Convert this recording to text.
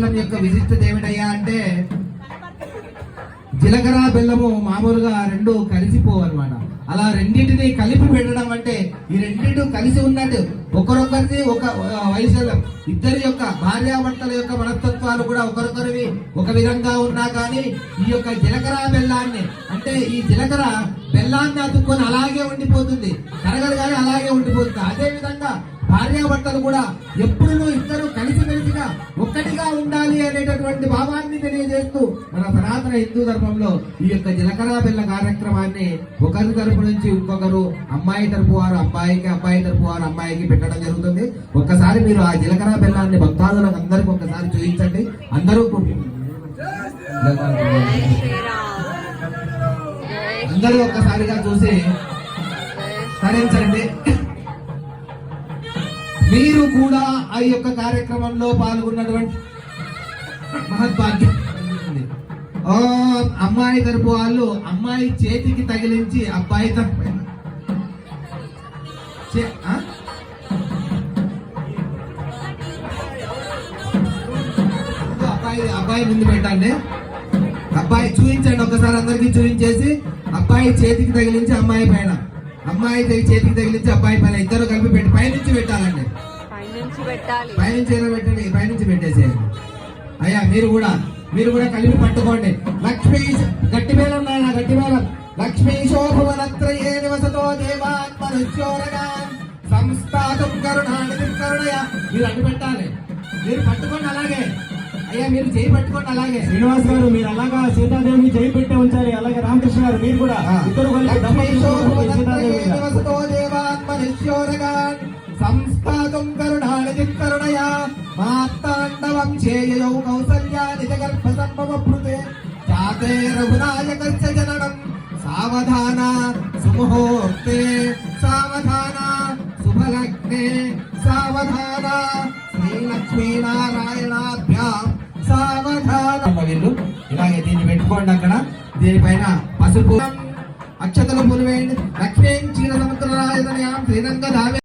బెల్లం యొక్క విశిష్టత ఏమిటయ్యా అంటే, జీలకర్ర బెల్లము మామూలుగా రెండు కలిసిపోవన్నమాట. అలా రెండింటిని కలిపి పెట్టడం అంటే ఈ రెండింటి కలిసి ఉన్నట్టు ఒకరొకరిది ఒక వైశల్యం. ఇద్దరి యొక్క భార్యాభర్తల యొక్క మనస్తత్వాలు కూడా ఒకరొకరివి ఒక విధంగా ఉన్నా కానీ ఈ యొక్క జీలకర్ర బెల్లాన్ని అంటే ఈ జీలకర్ర బెల్లాన్ని అతుక్కొని అలాగే ఉండిపోతుంది, కరగదు కానీ అలాగే ఉండిపోతుంది. అదే విధంగా భార్యాభర్తలు కూడా ఎప్పుడు ఇద్దరు కలిసిమెలిసిగా ఒక్కటిగా ఉండాలి అనేటటువంటి భావాన్ని తెలియజేస్తూ మన సనాతన హిందూ ధర్మంలో ఈ యొక్క జీలకర్ర బెల్ల కార్యక్రమాన్ని ఒకరి తరపు నుంచి ఇంకొకరు, అమ్మాయి తరపు వారు అబ్బాయికి, అబ్బాయి తరపు వారు అమ్మాయికి పెట్టడం జరుగుతుంది. ఒక్కసారి మీరు ఆ జీలకర్ర బెల్లాన్ని భక్తాదులకు అందరికి ఒక్కసారి చూపించండి. అందరూ అందరూ ఒక్కసారిగా చూసి తరించండి. మీరు కూడా ఆ యొక్క కార్యక్రమంలో పాల్గొన్నటువంటి మహద్భాగ్యం. అమ్మాయి తరపు వాళ్ళు అమ్మాయి చేతికి తగిలించి అబ్బాయి తరపు అబ్బాయి ముందు పెట్టండి. అబ్బాయి చూపించండి ఒకసారి, అందరికి చూపించేసి అబ్బాయి చేతికి తగిలించి అమ్మాయి పైన, అమ్మాయి చేతికి తగిలించి అబ్బాయి పైన ఇద్దరు కలిపి పెట్టి పైనుంచి పెట్టాలండి. పైనుంచి పెట్టండి, పైనుంచి పెట్టేసేయండి. అయ్యా మీరు కూడా కలిపి పట్టుకోండి. లక్ష్మీ గట్టి మేళం నాయన, గట్టి మేళం. లక్ష్మీ శోభవనత్రయే నివసతో దేవాత్మనుజ్యోరగా సంస్థాతం కరుణానిధి కరుణయ. మీరు అడ్డు పెట్టాలి, మీరు పట్టుకోండి అలాగే. అయ్యా మీరు చేయి పట్టుకోండి అలాగే. శ్రీనివాస్ గారు మీరు అలాగా సీతాదేవిని చేయి పెట్టే ఉంచాలి. అలాగే రామకృష్ణ గారు మీరు కూడా ఇద్దరు సంస్థాతం కరుణానిధి కరుణయ మార్తాండవం చేయౌ కౌసల్యా నిజ గర్భ సంభవృతే జాతే రఘునాయకస్య జననం సావధాన సుముహూర్తే సావధాన శుభలగ్నే సావధాన శ్రీలక్ష్మీనారాయణాభ్యాం సావధాన. వీళ్ళు ఇలాగే దీన్ని పెట్టుకోండి. అక్కడ దీనిపైన పసుపు అక్షతల పూలు వేయండి. లక్ష్మీ క్షీర సముద్రరాజనయాం శ్రీరంగ